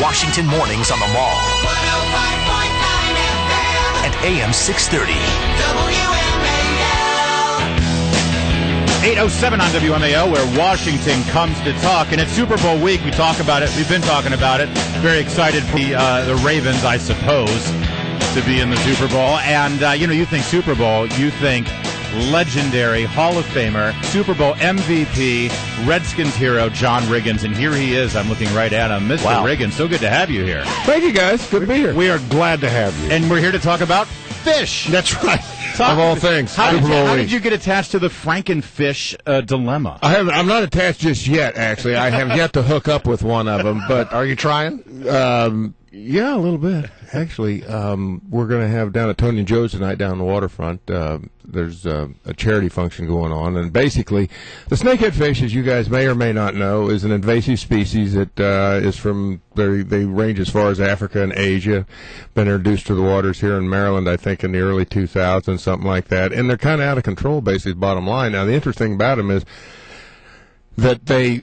Washington mornings on the Mall. 105.9 FM. And AM 630. WMAL. 8:07 on WMAL, where Washington comes to talk. And it's Super Bowl week. We talk about it. We've been talking about it. Very excited for the Ravens, I suppose, to be in the Super Bowl. And, you think Super Bowl, you think legendary Hall of Famer, Super Bowl MVP, Redskins hero, John Riggins. And here he is. I'm looking right at him. Mr. Wow. Riggins, so good to have you here. Thank you, guys. Good to be here. We are glad to have you. And we're here to talk about fish. That's right. Of all things. How did you get attached to the Frankenfish dilemma? I'm not attached just yet, actually. I have yet to hook up with one of them. But are you trying? Yeah, a little bit. Actually, we're going to have down at Tony and Joe's tonight down on the waterfront. There's a charity function going on, and basically, the snakehead fish, as you guys may or may not know, is an invasive species that is from. They range as far as Africa and Asia. Been introduced to the waters here in Maryland, I think, in the early 2000s, something like that. And they're kind of out of control, basically. Bottom line. Now, the interesting about them is that they,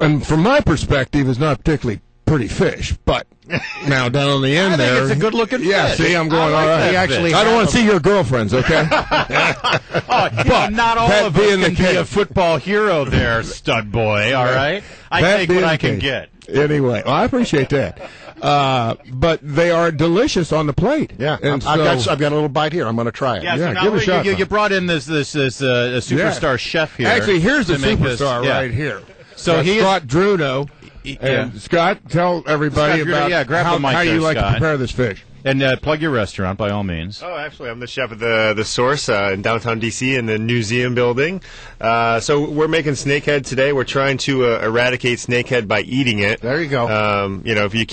and from my perspective, is not particularly pretty fish, but now down on the end there, it's a good-looking fish. Yeah, see, I'm going all right. I don't want to see your girlfriends, okay? But not all of us can be a football hero there, stud boy, all right? I take what I can get. Anyway, well, I appreciate that. But they are delicious on the plate. Yeah, and I've got a little bite here. I'm going to try it. Yeah, Yeah, so give it a shot. You brought in this superstar chef here. Actually, here's the to make superstar this, right here. So he's Scott Druno. And Scott, tell everybody Scott, about how you like to prepare this fish. And plug your restaurant, by all means. Oh, actually, I'm the chef at the Source in downtown D.C. in the museum building. So we're making snakehead today. We're trying to eradicate snakehead by eating it. There you go. If you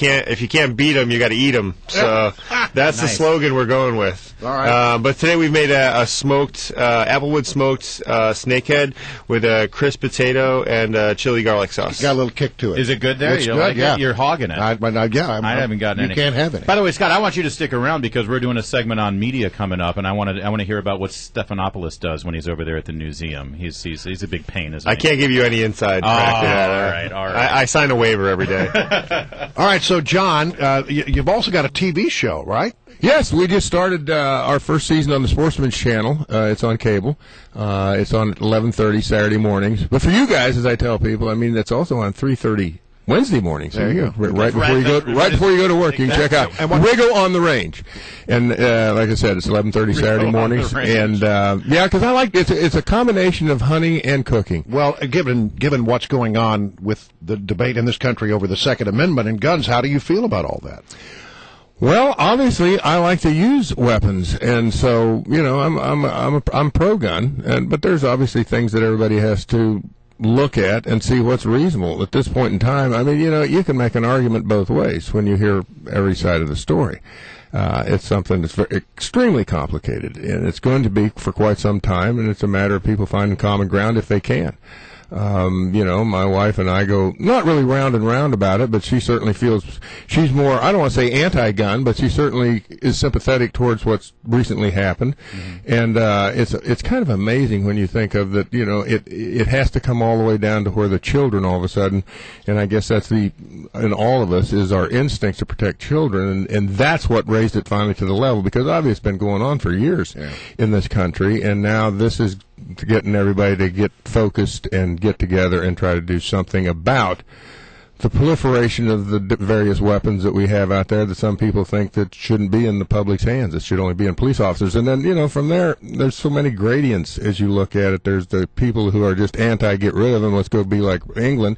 can't beat them, you got to eat them. So that's the slogan we're going with. All right. But today we've made a smoked applewood smoked snakehead with a crisp potato and chili garlic sauce. Got a little kick to it. Is it good there? It's You good, like yeah. it? You're hogging it. I haven't gotten any. You can't have any. By the way, Scott, I want you to stick around because we're doing a segment on media coming up, and I want to hear about what Stephanopoulos does when he's over there at the museum. He's a big pain, isn't he? I can't give you any inside track to that. All right. I sign a waiver every day. All right, so John, you've also got a TV show, right? Yes, we just started our first season on the Sportsman's Channel. It's on cable. It's on 11:30 Saturday mornings. But for you guys, as I tell people, I mean, it's also on 3:30 Wednesday mornings. There you go. Right before you go to work, you can check out Wiggle on the Range. And like I said, it's 11:30 Saturday mornings. And because I like it's a combination of hunting and cooking. Well, given what's going on with the debate in this country over the Second Amendment and guns, how do you feel about all that? Well, obviously, I like to use weapons, and so I'm pro-gun, but there's obviously things that everybody has to look at and see what's reasonable at this point in time. I mean, you can make an argument both ways when you hear every side of the story. It's something that's extremely complicated, and it's going to be for quite some time, and it's a matter of people finding common ground if they can. My wife and I go not really round and round about it, but she certainly feels she's more, I don't want to say anti-gun, but she certainly is sympathetic towards what's recently happened. Mm-hmm. And it's kind of amazing when you think of that, it has to come all the way down to where the children all of a sudden, and I guess that's in all of us, is our instinct to protect children, and that's what raised it finally to the level, because obviously it's been going on for years in this country, and now this is getting everybody to get focused and get together and try to do something about the proliferation of the various weapons that we have out there that some people think that shouldn't be in the public's hands. It should only be in police officers. And then, from there, there's so many gradients as you look at it. There's the people who are just anti-get rid of them, let's go be like England.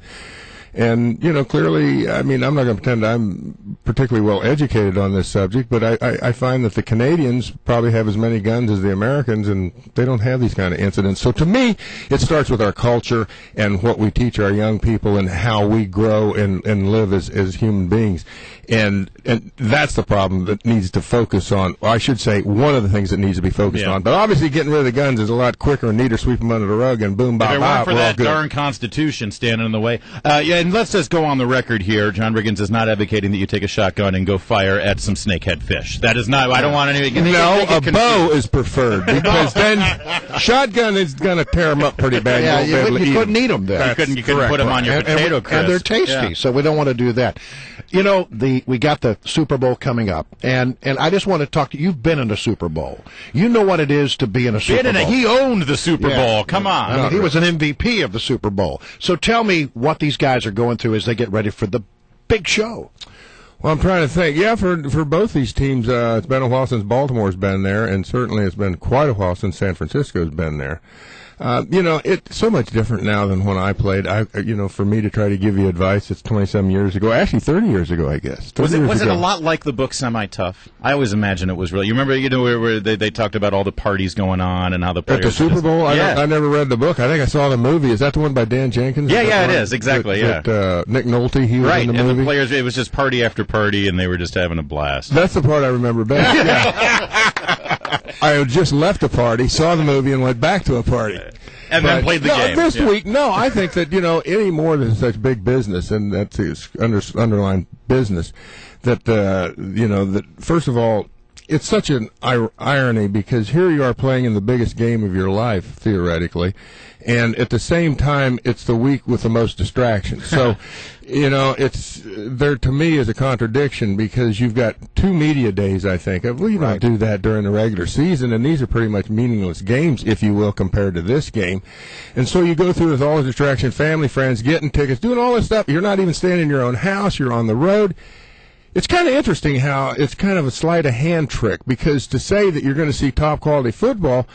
And, clearly, I mean, I'm not going to pretend I'm particularly well educated on this subject, but I find that the Canadians probably have as many guns as the Americans, and they don't have these kind of incidents. So to me, it starts with our culture and what we teach our young people and how we grow and live as human beings. And that's the problem that needs to focus on. Well, I should say one of the things that needs to be focused on. But obviously getting rid of the guns is a lot quicker and neater. Sweep them under the rug and boom, bop, bop. If it weren't for that darn Constitution standing in the way. And let's just go on the record here. John Riggins is not advocating that you take a shotgun and go fire at some snakehead fish. That is not. I don't want any. No, a bow is preferred because then shotgun is going to tear them up pretty bad. Yeah, You won't be able to you eat couldn't them. eat them then. You couldn't put them on your potato crisp. And they're tasty, so we don't want to do that. You know, we got the Super Bowl coming up, and I just want to talk to you. You've been in a Super Bowl. You know what it is to be in a Super Bowl. He owned the Super Bowl. Come on. I mean, he was an MVP of the Super Bowl. So tell me what these guys are going through as they get ready for the big show. Well, I'm trying to think. Yeah, for both these teams, it's been a while since Baltimore's been there, and certainly it's been quite a while since San Francisco's been there. It's so much different now than when I played. For me to try to give you advice, it's 27 years ago. Actually, 30 years ago, I guess. Was it a lot like the book Semi-Tough? I always imagine it was really. You remember, where they talked about all the parties going on and how the players at the Super Bowl. Yeah. I never read the book. I think I saw the movie. Is that the one by Dan Jenkins? Yeah, it is exactly. Nick Nolte. He was right, in the and movie. the players. It was just party after party, and they were just having a blast. That's the part I remember best. Yeah. I had just left a party, saw the movie, and went back to a party. And then played the game. This week, I think that, any more than such big business, and that's his underlying business, that first of all, it's such an irony because here you are playing in the biggest game of your life, theoretically, and at the same time, it's the week with the most distractions. So, it's there to me is a contradiction because you've got 2 media days, I think. Well, you don't do that during the regular season, and these are pretty much meaningless games, if you will, compared to this game. And so you go through with all the distraction, family, friends, getting tickets, doing all this stuff. You're not even staying in your own house. You're on the road. It's kind of interesting how it's kind of a sleight of hand trick because to say that you're going to see top quality football,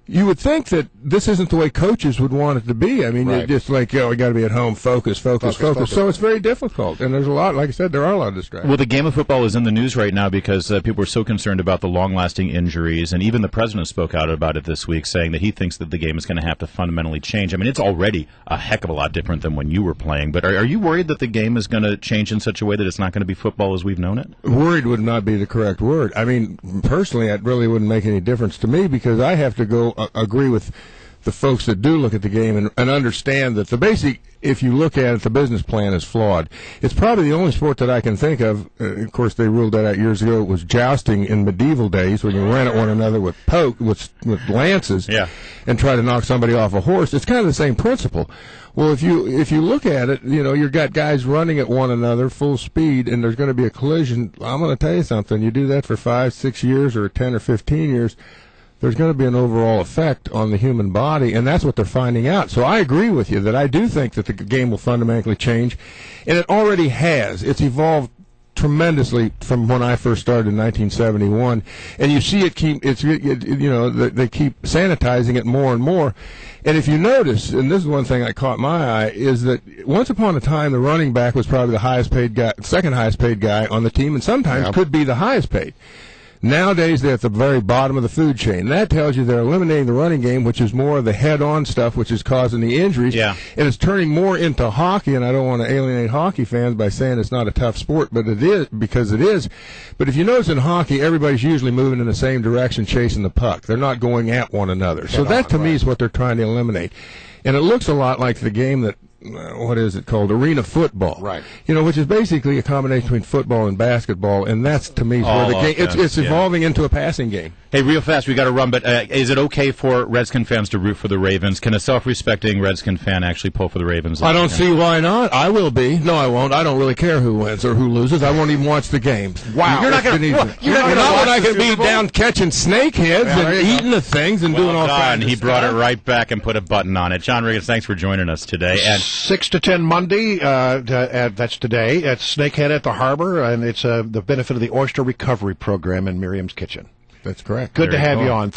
you would think that this isn't the way coaches would want it to be. I mean, it's just like, we got to be at home, focus. So it's very difficult. And there's a lot, like I said, there are a lot of distractions. Well, the game of football is in the news right now because people are so concerned about the long-lasting injuries, and even the president spoke out about it this week, saying that he thinks that the game is going to have to fundamentally change. I mean, it's already a heck of a lot different than when you were playing, but are you worried that the game is going to change in such a way that it's not going to be football as we've known it? Worried would not be the correct word. I mean, personally, it really wouldn't make any difference to me because I have to go agree with the folks that do look at the game and understand that the basic, if you look at it, the business plan is flawed. It's probably the only sport that I can think of. Of course, they ruled that out years ago. It was jousting in medieval days, when you ran at one another with with lances, and try to knock somebody off a horse. It's kind of the same principle. Well, if you look at it, you've got guys running at one another full speed, and there's going to be a collision. I'm going to tell you something. You do that for 5, 6 years, or 10 or 15 years. There's going to be an overall effect on the human body, and that's what they're finding out. So I agree with you that I do think that the game will fundamentally change, and it already has. It's evolved tremendously from when I first started in 1971, and you see they keep sanitizing it more and more. And if you notice, and this is one thing that caught my eye, is that once upon a time the running back was probably the highest paid guy, second highest paid guy on the team, and sometimes could be the highest paid. Nowadays, they're at the very bottom of the food chain. That tells you they're eliminating the running game, which is more of the head-on stuff, which is causing the injuries. Yeah. And it's turning more into hockey, and I don't want to alienate hockey fans by saying it's not a tough sport, but it is, because it is. But if you notice in hockey, everybody's usually moving in the same direction, chasing the puck. They're not going at one another. So that, to me, is what they're trying to eliminate. And it looks a lot like the game that, what is it called? Arena football. Right. Which is basically a combination between football and basketball, and that's, to me, where the game, it's evolving into a passing game. Hey, real fast, we got to run, but is it okay for Redskin fans to root for the Ravens? Can a self-respecting Redskin fan actually pull for the Ravens? I don't see why not. I will be. No, I won't. I don't really care who wins or who loses. I won't even watch the games. Wow. You're not going to. Not when I can be down catching snakeheads and eating the things and doing all kinds of He stuff. brought it right back and put a button on it. John Riggins, thanks for joining us today. And 6 to 10 Monday, that's today, at Snakehead at the Harbor, and it's the benefit of the Oyster Recovery Program in Miriam's Kitchen. That's correct. Good to have you on.